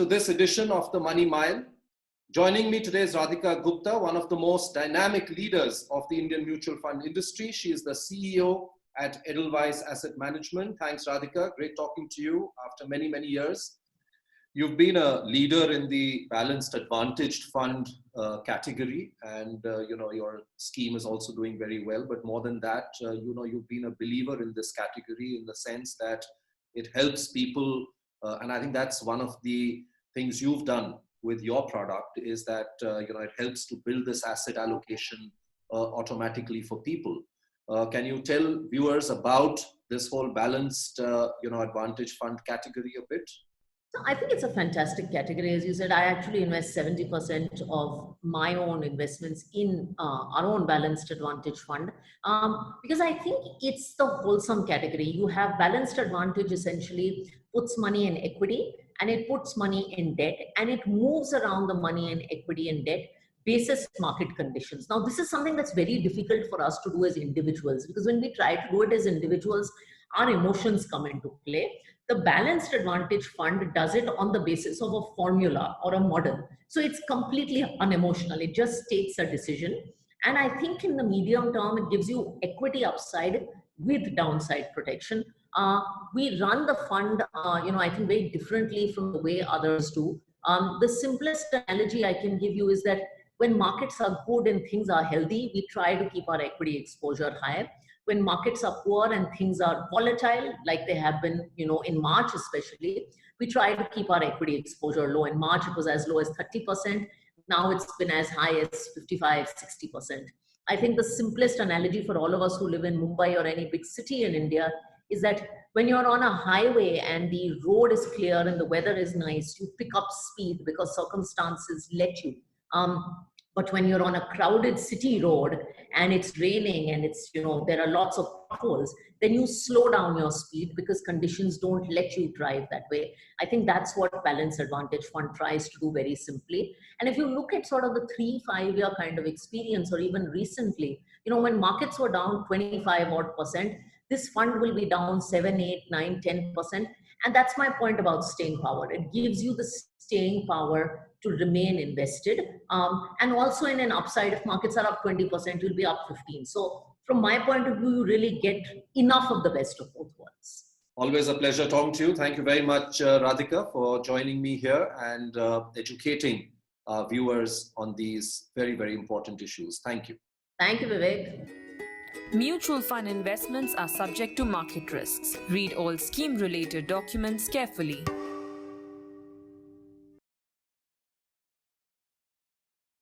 to this edition of the Money Mile. Joining me today is Radhika Gupta, one of the most dynamic leaders of the Indian mutual fund industry. She is the CEO at Edelweiss Asset Management. Thanks, Radhika. Great talking to you after many, many years. You've been a leader in the balanced advantaged fund category, and your scheme is also doing very well. But more than that, you've been a believer in this category in the sense that it helps people, and I think that's one of the things you've done with your product is that it helps to build this asset allocation automatically for people. Can you tell viewers about this whole balanced advantage fund category a bit? I think it's a fantastic category. As you said, I actually invest 70% of my own investments in our own balanced advantage fund because I think it's the wholesome category. You have balanced advantage essentially puts money in equity and it puts money in debt and it moves around the money in equity and debt basis market conditions. Now, this is something that's very difficult for us to do as individuals because when we try to do it as individuals, our emotions come into play. The balanced advantage fund does it on the basis of a formula or a model. So it's completely unemotional. It just takes a decision. And I think in the medium term, it gives you equity upside with downside protection. We run the fund, I think very differently from the way others do. The simplest analogy I can give you is that when markets are good and things are healthy, we try to keep our equity exposure high. When markets are poor and things are volatile, like they have been, in March especially, we try to keep our equity exposure low. In March, it was as low as 30%. Now it's been as high as 55, 60%. I think the simplest analogy for all of us who live in Mumbai or any big city in India is that when you're on a highway and the road is clear and the weather is nice, you pick up speed because circumstances let you. But when you're on a crowded city road and it's raining and it's, there are lots of potholes, then you slow down your speed because conditions don't let you drive that way. I think that's what Balanced Advantage Fund tries to do very simply. And if you look at sort of the 3-5 year kind of experience or even recently, when markets were down 25 odd percent, this fund will be down 7, 8, 9, 10%. And that's my point about staying power. It gives you the staying power to remain invested. And also in an upside, if markets are up 20%, you'll be up 15. So from my point of view, you really get enough of the best of both worlds. Always a pleasure talking to you. Thank you very much, Radhika, for joining me here and educating our viewers on these very, very important issues. Thank you. Thank you, Vivek. Mutual fund investments are subject to market risks. Read all scheme-related documents carefully.